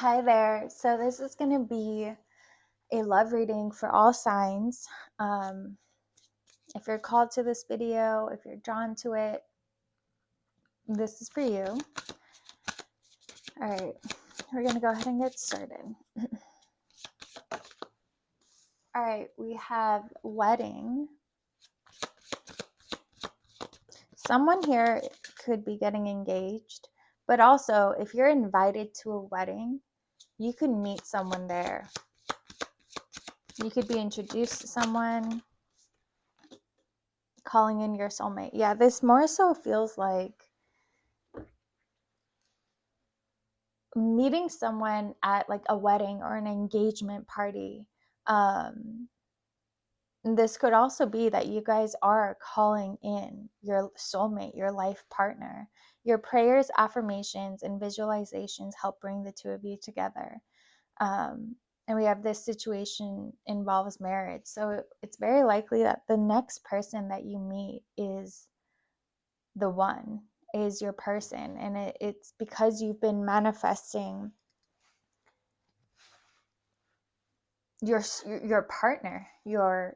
Hi there. So this is going to be a love reading for all signs. If you're called to this video, if you're drawn to it, this is for you. All right, we're going to go ahead and get started. All right, we have wedding. Someone here could be getting engaged, but also if you're invited to a wedding, you could meet someone there. You could be introduced to someone, calling in your soulmate. Yeah, this more so feels like meeting someone at like a wedding or an engagement party. This could also be that you guys are calling in your soulmate, your life partner. Your prayers, affirmations, and visualizations help bring the two of you together. And we have this situation involves marriage. So it's very likely that the next person that you meet is the one, is your person. And it's because you've been manifesting your partner, your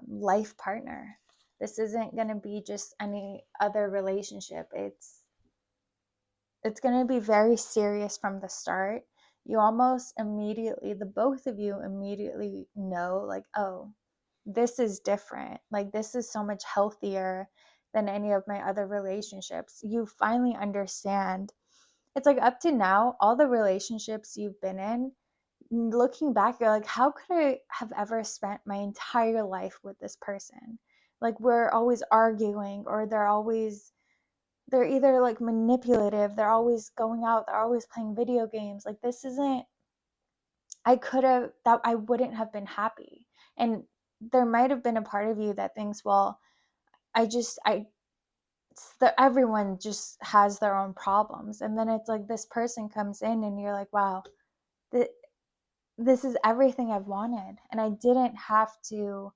life partner. This isn't going to be just any other relationship. It's going to be very serious from the start. You almost immediately, the both of you immediately know, like, oh, this is different. Like, this is so much healthier than any of my other relationships. You finally understand. It's like up to now, all the relationships you've been in, looking back, you're like, how could I have ever spent my entire life with this person? Like, we're always arguing, or they're either like manipulative, they're always going out, they're always playing video games. Like, this isn't, I wouldn't have been happy. And there might have been a part of you that thinks, well, everyone just has their own problems. And then it's like this person comes in and you're like, wow, this is everything I've wanted. And I didn't have to,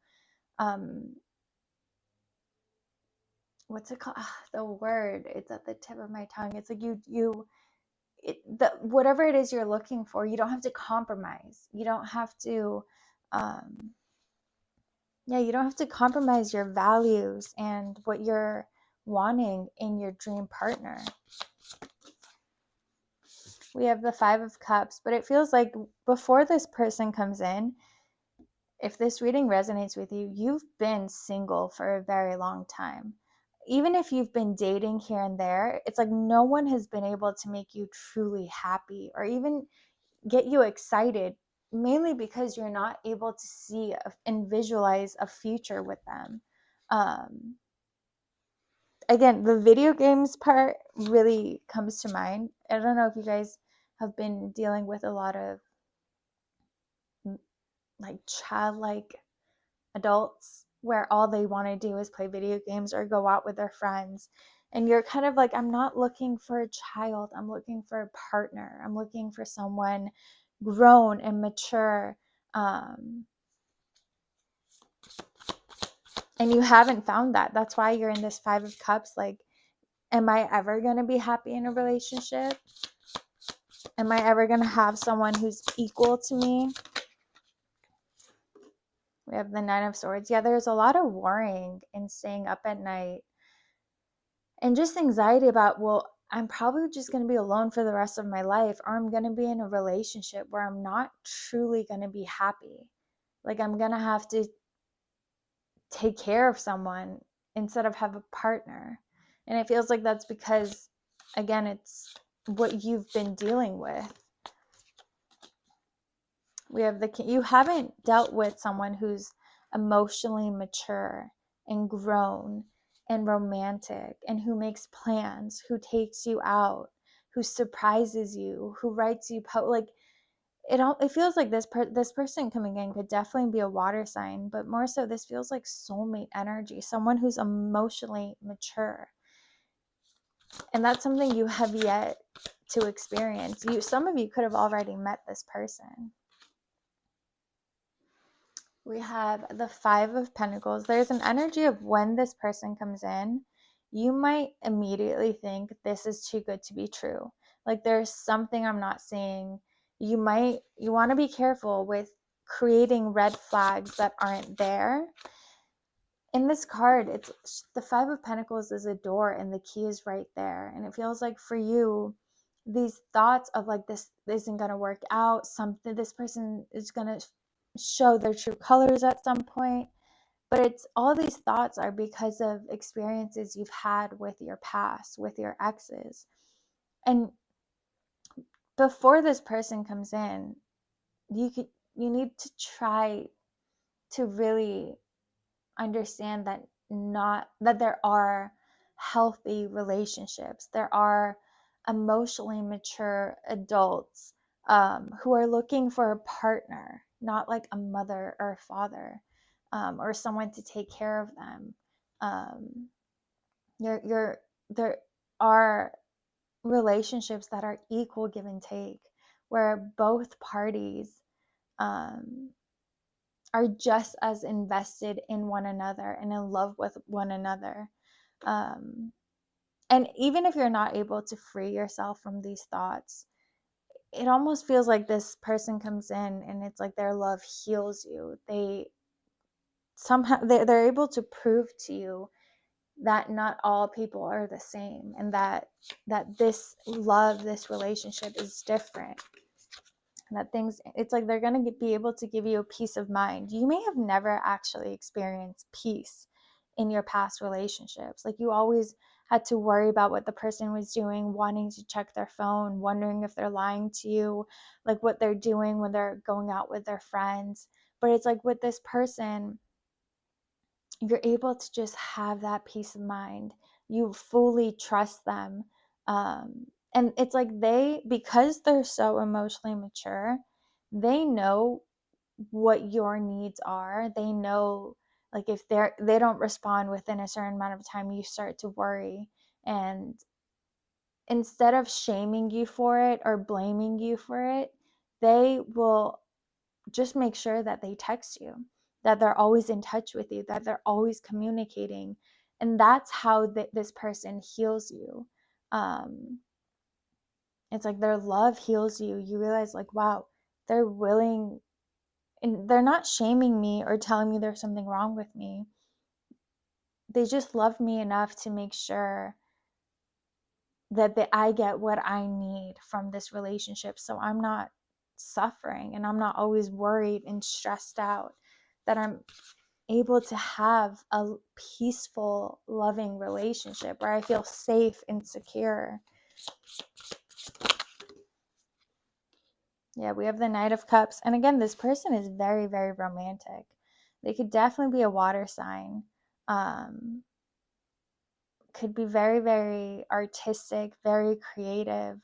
what's it called? The word, it's at the tip of my tongue. It's like whatever it is you're looking for, you don't have to compromise. You don't have to, you don't have to compromise your values and what you're wanting in your dream partner. We have the 5 of Cups, but it feels like before this person comes in, if this reading resonates with you, you've been single for a very long time. Even if you've been dating here and there, it's like no one has been able to make you truly happy or even get you excited, mainly because you're not able to see and visualize a future with them. Again, the video games part really comes to mind. I don't know if you guys have been dealing with a lot of like childlike adults where all they want to do is play video games or go out with their friends. And you're kind of like, I'm not looking for a child. I'm looking for a partner. I'm looking for someone grown and mature. And you haven't found that. That's why you're in this 5 of Cups. Like, am I ever going to be happy in a relationship? Am I ever going to have someone who's equal to me? We have the 9 of Swords. Yeah, there's a lot of worrying and staying up at night and just anxiety about, well, I'm probably just going to be alone for the rest of my life, or I'm going to be in a relationship where I'm not truly going to be happy. Like, I'm going to have to take care of someone instead of have a partner. And it feels like that's because, again, it's what you've been dealing with. We have you haven't dealt with someone who's emotionally mature and grown and romantic and who makes plans, who takes you out, who surprises you, who writes you like it feels like this person coming in could definitely be a water sign, but more so this feels like soulmate energy, someone who's emotionally mature. And that's something you have yet to experience. Some of you could have already met this person. We have the 5 of Pentacles. There's an energy of when this person comes in, you might immediately think this is too good to be true. Like there's something I'm not seeing. You want to be careful with creating red flags that aren't there. In this card, it's the Five of Pentacles is a door and the key is right there. And it feels like for you, these thoughts of like, this isn't going to work out, something, this person is going to show their true colors at some point. But it's all these thoughts are because of experiences you've had with your past, with your exes. And before this person comes in, you need to try to really understand that not that there are healthy relationships. There are emotionally mature adults who are looking for a partner, not like a mother or a father, or someone to take care of them. Um, there are relationships that are equal give and take, where both parties um, are just as invested in one another and in love with one another. Um, and even if you're not able to free yourself from these thoughts, it almost feels like this person comes in and it's like their love heals you. They're able to prove to you that not all people are the same, and that this love, this relationship is different. That things, it's like they're going to be able to give you a peace of mind. You may have never actually experienced peace in your past relationships. Like you always had to worry about what the person was doing, wanting to check their phone, wondering if they're lying to you, like what they're doing when they're going out with their friends. But it's like with this person, you're able to just have that peace of mind. You fully trust them. And it's like because they're so emotionally mature, they know what your needs are. They know, like, if they don't respond within a certain amount of time, you start to worry. And instead of shaming you for it or blaming you for it, they will just make sure that they text you, that they're always in touch with you, that they're always communicating. And that's how this person heals you. It's like their love heals you. You realize, like, wow, they're willing, and they're not shaming me or telling me there's something wrong with me. They just love me enough to make sure that I get what I need from this relationship, so I'm not suffering and I'm not always worried and stressed out, that I'm able to have a peaceful, loving relationship where I feel safe and secure. Yeah, we have the Knight of Cups. And again, this person is very, very romantic. They could definitely be a water sign. Could be very, very artistic, very creative.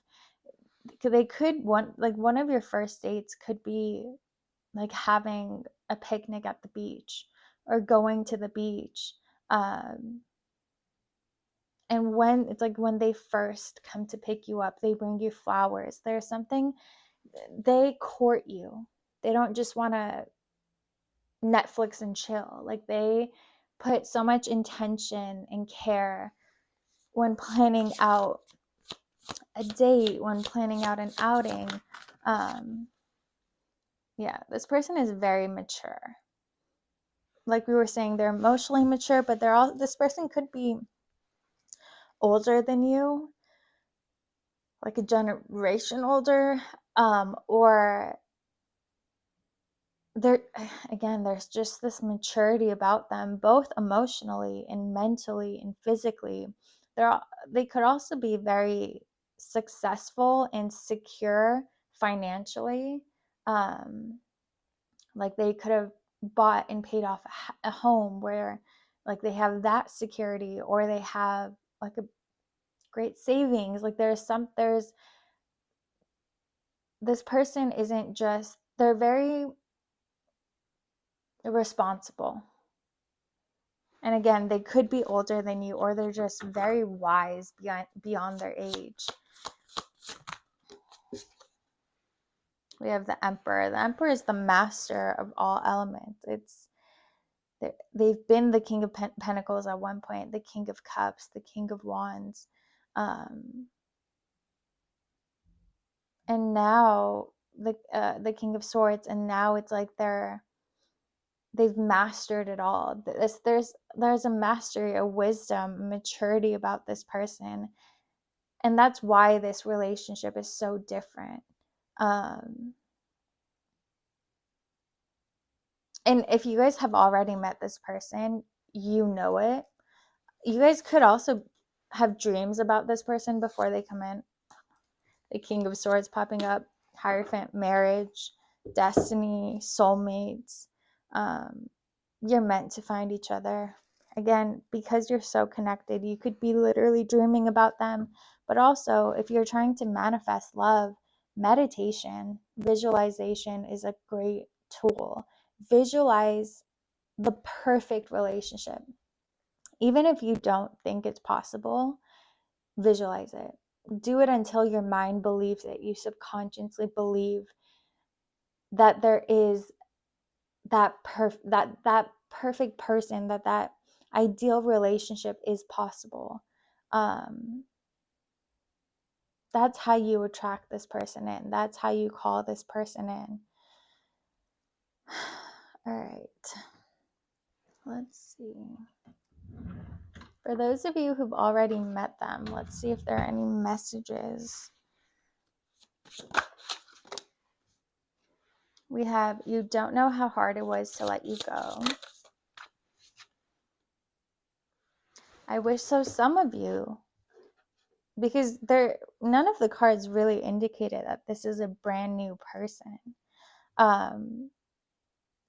They could one of your first dates could be like having a picnic at the beach or going to the beach. And when it's like when they first come to pick you up, they bring you flowers. There's something, they court you. They don't just want to Netflix and chill. Like they put so much intention and care when planning out a date, when planning out an outing. Yeah, this person is very mature. Like we were saying, they're emotionally mature, but this person could be older than you, like a generation older, or there again, there's just this maturity about them, both emotionally and mentally and physically. They could also be very successful and secure financially. Like they could have bought and paid off a home where like they have that security, or they have like a great savings. Like there's this person isn't just, they're very responsible. And again, they could be older than you, or they're just very wise beyond their age. We have the Emperor. The Emperor is the master of all elements. They've been the King of Pentacles at one point, the King of Cups, the King of Wands. and now the King of Swords, and now it's like they've mastered it all. There's a mastery, a wisdom, a maturity about this person, and that's why this relationship is so different. And if you guys have already met this person, you know it. You guys could also have dreams about this person before they come in. The King of Swords popping up, Hierophant, marriage, destiny, soulmates. You're meant to find each other. Again, because you're so connected, you could be literally dreaming about them. But also, if you're trying to manifest love, meditation, visualization is a great tool. Visualize the perfect relationship. Even if you don't think it's possible, visualize it. Do it until your mind believes it. You subconsciously believe that there is that perfect person, that ideal relationship is possible. That's how you attract this person in. That's how you call this person in. All right. Let's see. For those of you who've already met them, let's see if there are any messages. We have, you don't know how hard it was to let you go. I wish so. Some of you, because none of the cards really indicated that this is a brand new person.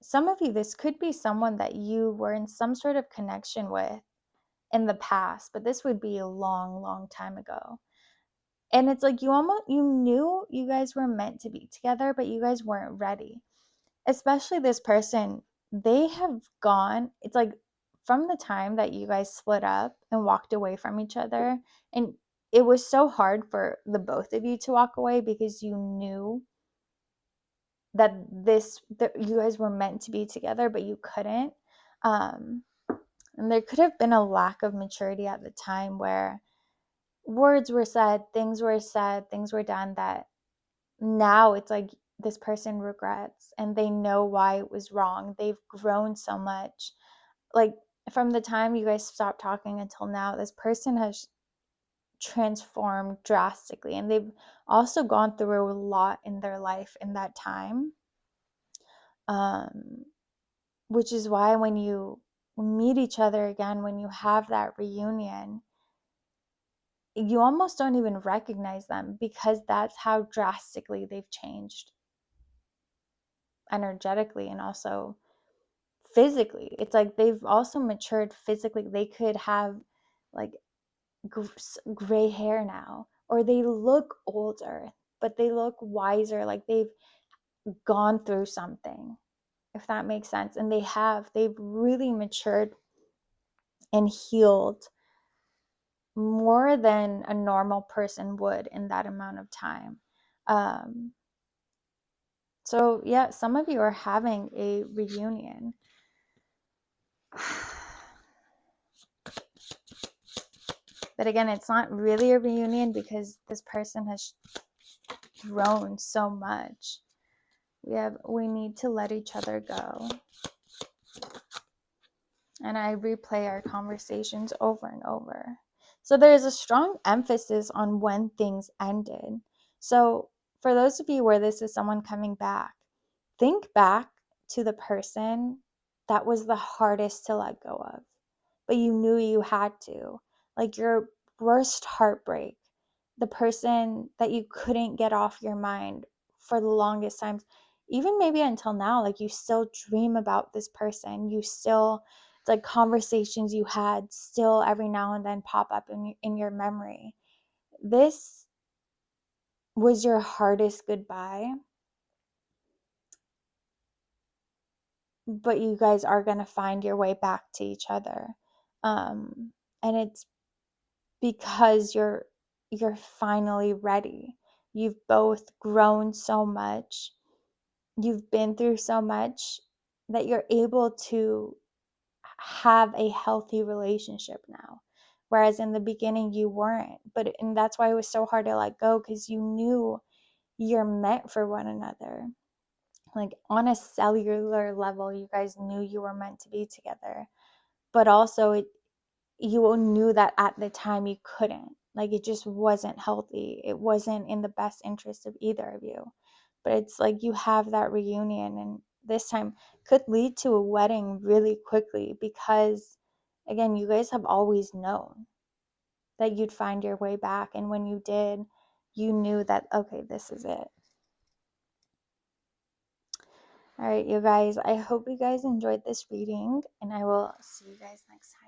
Some of you, this could be someone that you were in some sort of connection with in the past, but this would be a long time ago. And it's like you knew you guys were meant to be together, but you guys weren't ready. Especially this person, they have gone, it's like from the time that you guys split up and walked away from each other, and it was so hard for the both of you to walk away because you knew that you guys were meant to be together, but you couldn't. And there could have been a lack of maturity at the time where words were said, things were done that now it's like this person regrets and they know why it was wrong. They've grown so much. Like from the time you guys stopped talking until now, this person has transformed drastically, and they've also gone through a lot in their life in that time. Which is why when you meet each other again, when you have that reunion, you almost don't even recognize them because that's how drastically they've changed energetically and also physically. It's like they've also matured physically. They could have like gray hair now, or they look older, but they look wiser, like they've gone through something, if that makes sense. And they've really matured and healed more than a normal person would in that amount of time. So yeah, some of you are having a reunion. But again, it's not really a reunion because this person has grown so much. We need to let each other go. And I replay our conversations over and over. So there's a strong emphasis on when things ended. So for those of you where this is someone coming back, think back to the person that was the hardest to let go of, but you knew you had to. Like your worst heartbreak, the person that you couldn't get off your mind for the longest times, even maybe until now, like you still dream about this person. It's like conversations you had still every now and then pop up in your memory. This was your hardest goodbye, but you guys are going to find your way back to each other. And it's because you're finally ready. You've both grown so much. You've been through so much that you're able to have a healthy relationship now. Whereas in the beginning you weren't. And that's why it was so hard to let go, because you knew you're meant for one another. Like on a cellular level, you guys knew you were meant to be together, but also you knew that at the time you couldn't. Like it just wasn't healthy. It wasn't in the best interest of either of you. But it's like you have that reunion, and this time could lead to a wedding really quickly because, again, you guys have always known that you'd find your way back. And when you did, you knew that, okay, this is it. All right, you guys, I hope you guys enjoyed this reading, and I will see you guys next time.